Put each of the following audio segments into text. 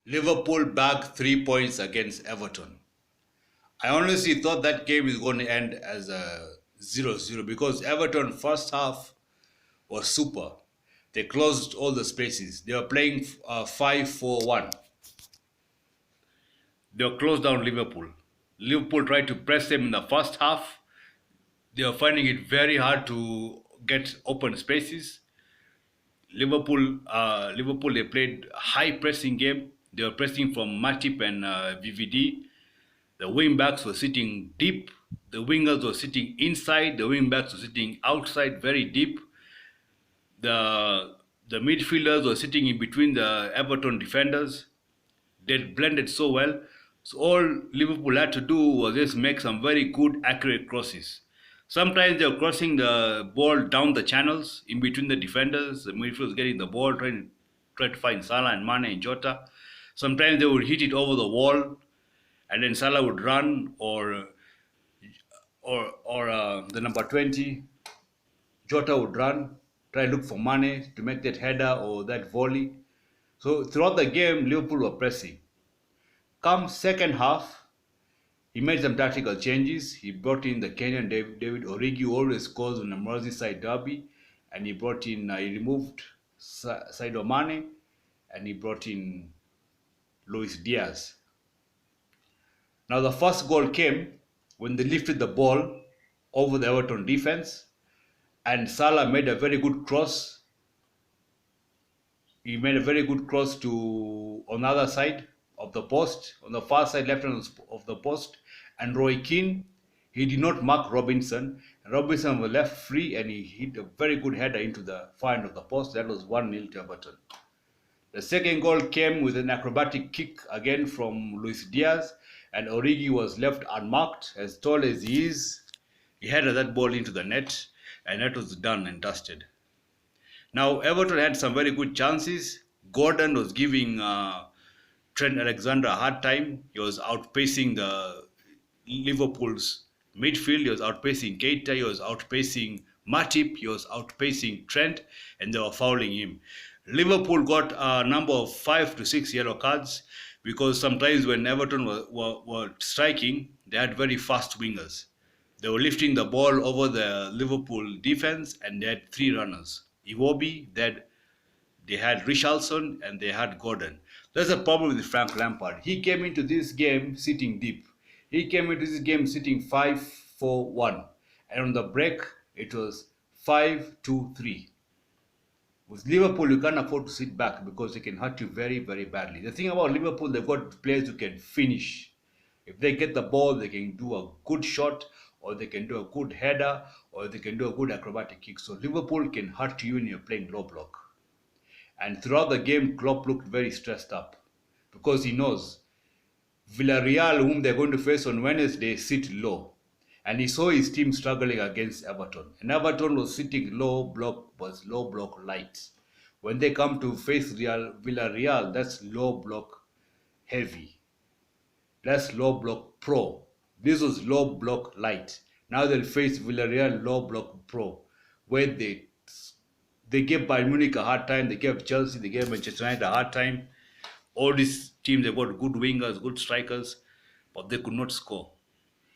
Liverpool bagged 3 points against Everton. I honestly thought that game is going to end as a 0-0 because Everton first half was super. They closed all the spaces. They were playing 5-4-1. They were closed down Liverpool. Liverpool tried to press them in the first half. They were finding it very hard to get open spaces. Liverpool, they played high pressing game. They were pressing from Matip and VVD. The wing backs were sitting deep. The wingers were sitting inside. The wing backs were sitting outside, very deep. The midfielders were sitting in between the Everton defenders. They blended so well. So all Liverpool had to do was just make some very good, accurate crosses. Sometimes they were crossing the ball down the channels in between the defenders. The midfielders getting the ball, trying to find Salah and Mane and Jota. Sometimes they would hit it over the wall, and then Salah would run, or the number 20 Jota would run, try to look for Mane to make that header or that volley. So throughout the game, Liverpool were pressing. Come second half, he made some tactical changes. He brought in the Kenyan David Origi, who always scores in a Merseyside derby, and he removed Sadio Mane, and he brought in Luis Diaz. Now the first goal came when they lifted the ball over the Everton defense, and Salah made a very good cross. He made a very good cross to on the other side of the post, on the far side left hand of the post, and Roy Keane, he did not mark Robinson. Robinson was left free and he hit a very good header into the far end of the post. That was 1-0 to Everton. The second goal came with an acrobatic kick again from Luis Diaz, and Origi was left unmarked. As tall as he is, he headed that ball into the net, and that was done and dusted. Now, Everton had some very good chances. Gordon was giving Trent Alexander a hard time. He was outpacing the Liverpool's midfield. He was outpacing Keita. He was outpacing Matip. He was outpacing Trent, and they were fouling him. Liverpool got a number of 5 to 6 yellow cards because sometimes when Everton were striking, they had very fast wingers. They were lifting the ball over the Liverpool defense, and they had three runners. Iwobi, they had Richarlison, and they had Gordon. That's a problem with Frank Lampard. He came into this game sitting deep. He came into this game sitting 5-4-1. And on the break, it was 5-2-3. With Liverpool, you can't afford to sit back because they can hurt you very, very badly. The thing about Liverpool, they've got players who can finish. If they get the ball, they can do a good shot, or they can do a good header, or they can do a good acrobatic kick. So Liverpool can hurt you when you're playing low block. And throughout the game, Klopp looked very stressed up because he knows Villarreal, whom they're going to face on Wednesday, sit low. And he saw his team struggling against Everton. And Everton was sitting low block light. When they come to face Villarreal, that's low block heavy. That's low block pro. This was low block light. Now they'll face Villarreal low block pro, where they gave Bayern Munich a hard time, they gave Chelsea, they gave Manchester United a hard time. All these teams, they've got good wingers, good strikers, but they could not score.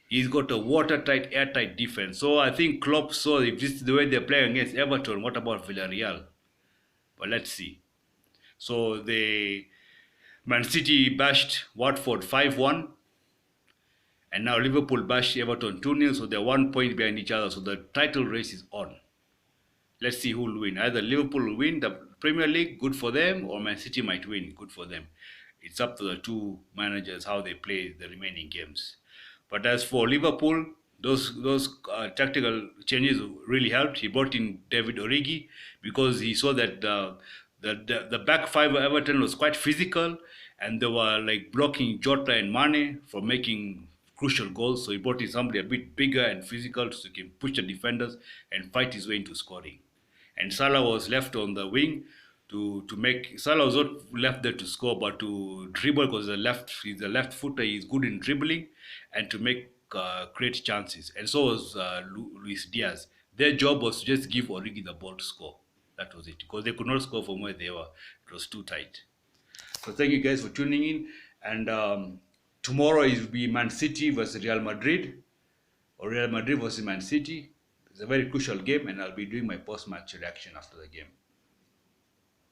He's got a watertight, airtight defense. So I think Klopp saw if this is the way they're playing against Everton, what about Villarreal? But let's see. So Man City bashed Watford 5-1, and now Liverpool bashed Everton 2-0, so they're 1 point behind each other. So the title race is on. Let's see who will win. Either Liverpool will win the Premier League, good for them, or Man City might win, good for them. It's up to the two managers how they play the remaining games. But as for Liverpool, those tactical changes really helped. He brought in David Origi because he saw that the back five of Everton was quite physical, and they were like blocking Jota and Mane from making crucial goals. So he brought in somebody a bit bigger and physical so he can push the defenders and fight his way into scoring. And Salah was left on the wing to make. Salah was not left there to score, but to dribble because he's a left footer. He's good in dribbling and to make create chances. And so was Luis Diaz. Their job was to just give Origi the ball to score. That was it because they could not score from where they were. It was too tight. So thank you guys for tuning in. And tomorrow is be Man City versus Real Madrid, or Real Madrid versus Man City. It's a very crucial game, and I'll be doing my post-match reaction after the game.